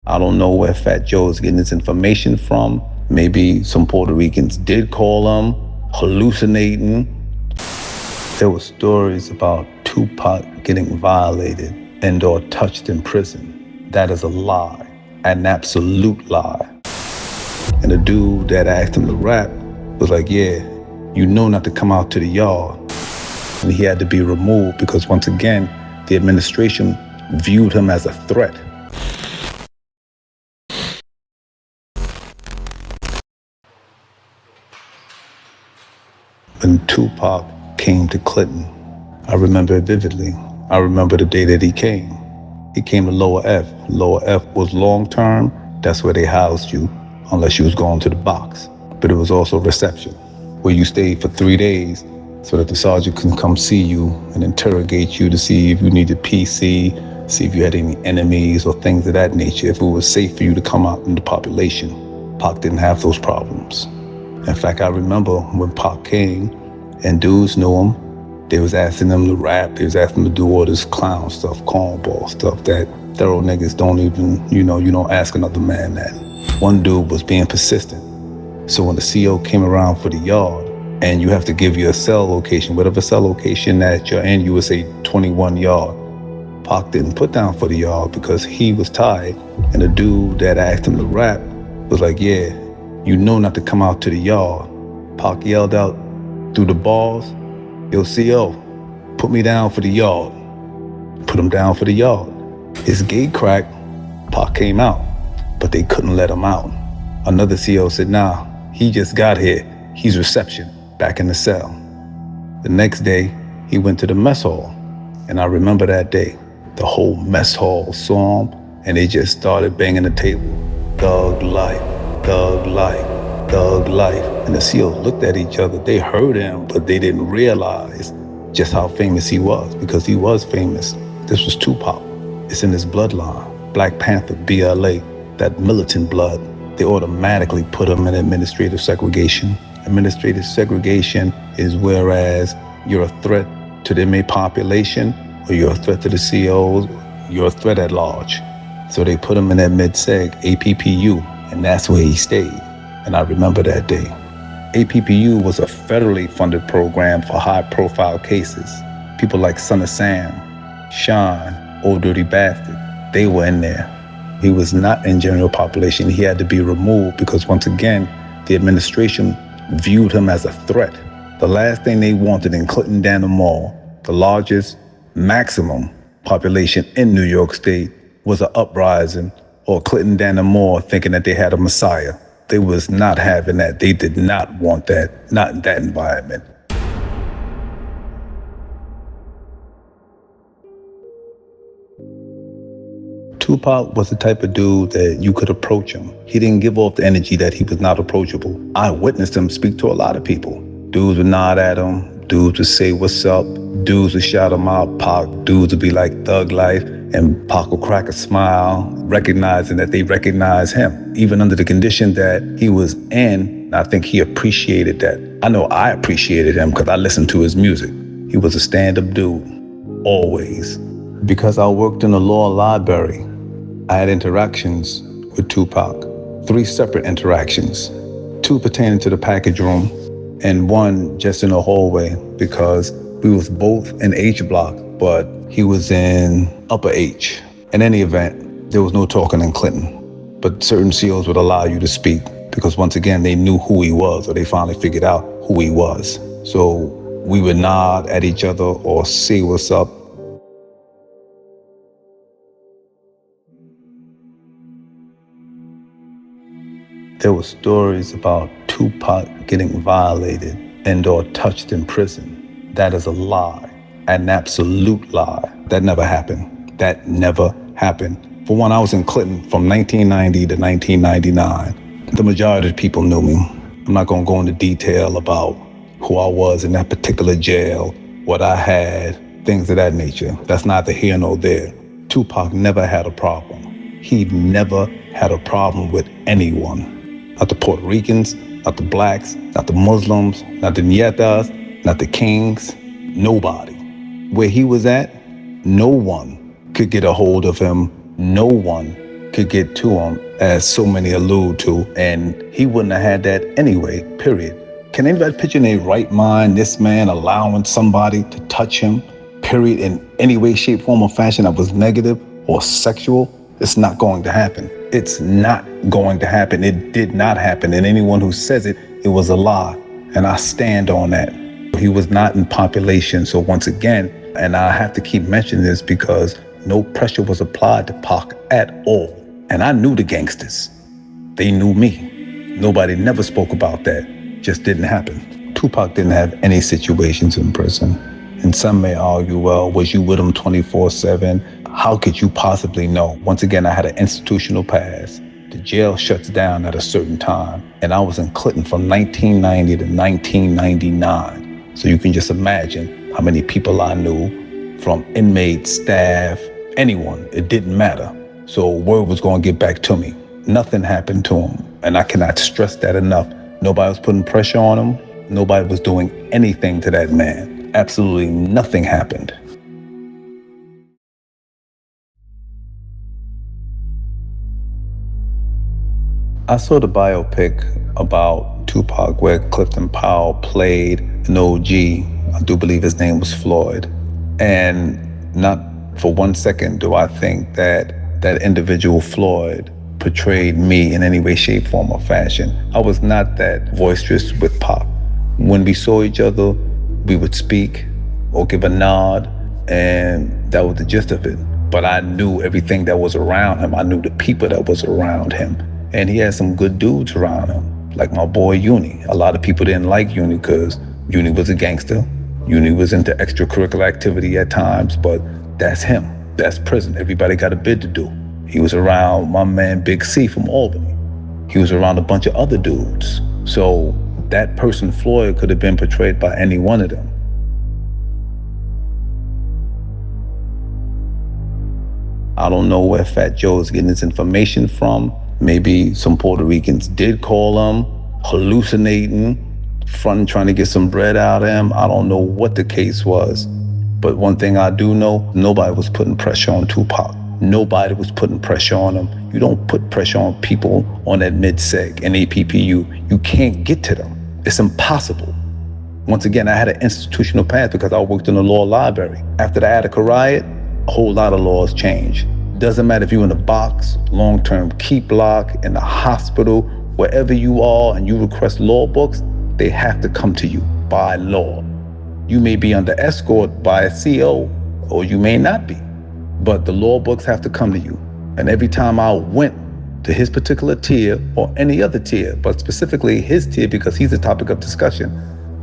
I don't know where Fat Joe is getting his information from. Maybe some Puerto Ricans did call him hallucinating. There were stories about Tupac getting violated and or touched in prison. That is a lie, an absolute lie. And the dude that asked him to rap was like, yeah, you know not to come out to the yard. And he had to be removed because once again, the administration viewed him as a threat. When Tupac came to Clinton, I remember it vividly. I remember the day that he came. He came to Lower F. Lower F was long term. That's where they housed you, unless you was going to the box. But it was also reception, where you stayed for 3 days so that the sergeant can come see you and interrogate you to see if you needed PC, see if you had any enemies or things of that nature, if it was safe for you to come out in the population. Pac didn't have those problems. In fact, I remember when Pac came and dudes knew him, they was asking him to rap, they was asking him to do all this clown stuff, cornball stuff that thorough niggas don't even, you don't ask another man that. One dude was being persistent. So when the CO came around for the yard, and you have to give your cell location, whatever cell location that you're in, you would say 21 yard. Pac didn't put down for the yard because he was tired, and the dude that asked him to rap was like, yeah, you know not to come out to the yard. Pac yelled out through the bars, yo, CO, put me down for the yard. Put him down for the yard. His gate cracked, Pac came out, but they couldn't let him out. Another CO said, nah, he just got here. He's reception, back in the cell. The next day, he went to the mess hall. And I remember that day. The whole mess hall saw him, and they just started banging the table. Thug life, thug life, thug life. And the COs looked at each other. They heard him, but they didn't realize just how famous he was, because he was famous. This was Tupac. It's in his bloodline. Black Panther, BLA, that militant blood. They automatically put him in administrative segregation. Administrative segregation is whereas you're a threat to the inmate population, or you're a threat to the COs, you're a threat at large. So they put him in that mid-seg, APPU, and that's where he stayed. And I remember that day. APPU was a federally funded program for high-profile cases. People like Son of Sam, Sean, Old Dirty Bastard, they were in there. He was not in general population. He had to be removed because once again, the administration viewed him as a threat. The last thing they wanted in Clinton Mall, the largest maximum population in New York State, was an uprising or Clinton Mall thinking that they had a messiah. They was not having that. They did not want that, not in that environment. Tupac was the type of dude that you could approach him. He didn't give off the energy that he was not approachable. I witnessed him speak to a lot of people. Dudes would nod at him. Dudes would say, what's up? Dudes would shout him out. Pac. Dudes would be like, thug life. And Pac would crack a smile, recognizing that they recognize him. Even under the condition that he was in, I think he appreciated that. I know I appreciated him because I listened to his music. He was a stand-up dude, always. Because I worked in the law library, I had interactions with Tupac, 3 separate interactions, 2 pertaining to the package room and 1 just in the hallway because we was both in H block, but he was in upper H. In any event, there was no talking in Clinton, but certain COs would allow you to speak because once again, they knew who he was, or they finally figured out who he was. So we would nod at each other or say what's up. There were stories about Tupac getting violated and or touched in prison. That is a lie, an absolute lie. That never happened. That never happened. For one, I was in Clinton from 1990 to 1999. The majority of the people knew me. I'm not gonna go into detail about who I was in that particular jail, what I had, things of that nature. That's neither here nor there. Tupac never had a problem. He never had a problem with anyone. Not the Puerto Ricans, not the blacks, not the Muslims, not the Nietas, not the Kings, nobody. Where he was at, no one could get a hold of him. No one could get to him, as so many allude to, and he wouldn't have had that anyway, period. Can anybody picture in their right mind this man allowing somebody to touch him, period, in any way, shape, form, or fashion that was negative or sexual? It's not going to happen. It's not going to happen. It did not happen. And anyone who says it, it was a lie. And I stand on that. He was not in population. So once again, and I have to keep mentioning this because no pressure was applied to Pac at all. And I knew the gangsters. They knew me. Nobody never spoke about that. Just didn't happen. Tupac didn't have any situations in prison. And some may argue, well, was you with him 24/7? How could you possibly know? Once again, I had an institutional pass. The jail shuts down at a certain time. And I was in Clinton from 1990 to 1999. So you can just imagine how many people I knew, from inmates, staff, anyone. It didn't matter. So word was going to get back to me. Nothing happened to him. And I cannot stress that enough. Nobody was putting pressure on him. Nobody was doing anything to that man. Absolutely nothing happened. I saw the biopic about Tupac where Clifton Powell played an OG. I do believe his name was Floyd. And not for 1 second do I think that that individual Floyd portrayed me in any way, shape, form, or fashion. I was not that boisterous with Pac. When we saw each other, we would speak or give a nod, and that was the gist of it. But I knew everything that was around him. I knew the people that was around him. And he had some good dudes around him, like my boy Uni. A lot of people didn't like Uni because Uni was a gangster. Uni was into extracurricular activity at times, but that's him. That's prison. Everybody got a bid to do. He was around my man Big C from Albany. He was around a bunch of other dudes. So that person, Floyd, could have been portrayed by any one of them. I don't know where Fat Joe is getting his information from. Maybe some Puerto Ricans did call him, hallucinating, fronting, trying to get some bread out of him. I don't know what the case was. But one thing I do know, nobody was putting pressure on Tupac. Nobody was putting pressure on him. You don't put pressure on people on that mid-seg and APPU. You can't get to them. It's impossible. Once again, I had an institutional path because I worked in the law library. After the Attica riot, a whole lot of laws changed. Doesn't matter if you're in a box, long-term keep block, in a hospital, wherever you are and you request law books, they have to come to you by law. You may be under escort by a CO, or you may not be, but the law books have to come to you. And every time I went to his particular tier or any other tier, but specifically his tier because he's the topic of discussion,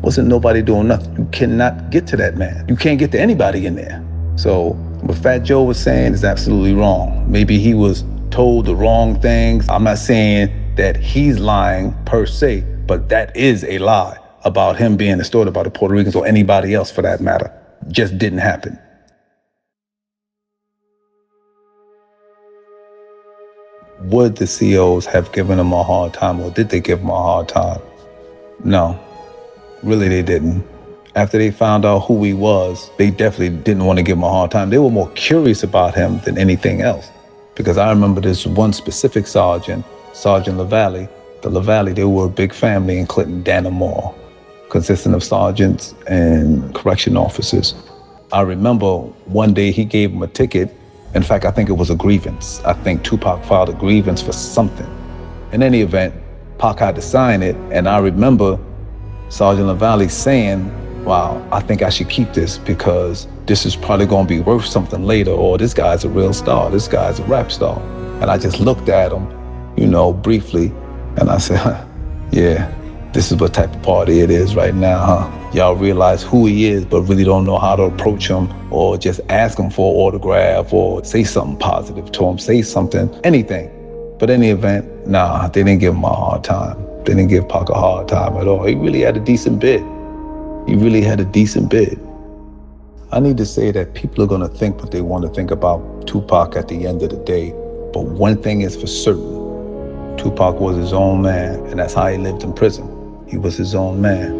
wasn't nobody doing nothing. You cannot get to that man. You can't get to anybody in there. So what Fat Joe was saying is absolutely wrong. Maybe he was told the wrong things. I'm not saying that he's lying per se, but that is a lie about him being distorted by the Puerto Ricans or anybody else for that matter. Just didn't happen. Would the COs have given him a hard time, or did they give him a hard time? No, really they didn't. After they found out who he was, they definitely didn't want to give him a hard time. They were more curious about him than anything else. Because I remember this one specific sergeant, Sergeant LaValle. The LaValle, they were a big family in Clinton, Dannemore, consisting of sergeants and correction officers. I remember one day he gave him a ticket. In fact, I think it was a grievance. I think Tupac filed a grievance for something. In any event, Pac had to sign it, and I remember Sergeant LaValle saying, wow, I think I should keep this because this is probably gonna be worth something later, or this guy's a real star, this guy's a rap star. And I just looked at him, briefly, and I said, yeah, this is what type of party it is right now, huh? Y'all realize who he is, but really don't know how to approach him or just ask him for an autograph or say something positive to him, say something, anything. But in any event, nah, they didn't give him a hard time. They didn't give Pac a hard time at all. He really had a decent bid. He really had a decent bid. I need to say that people are gonna think what they want to think about Tupac at the end of the day. But one thing is for certain, Tupac was his own man, and that's how he lived in prison. He was his own man.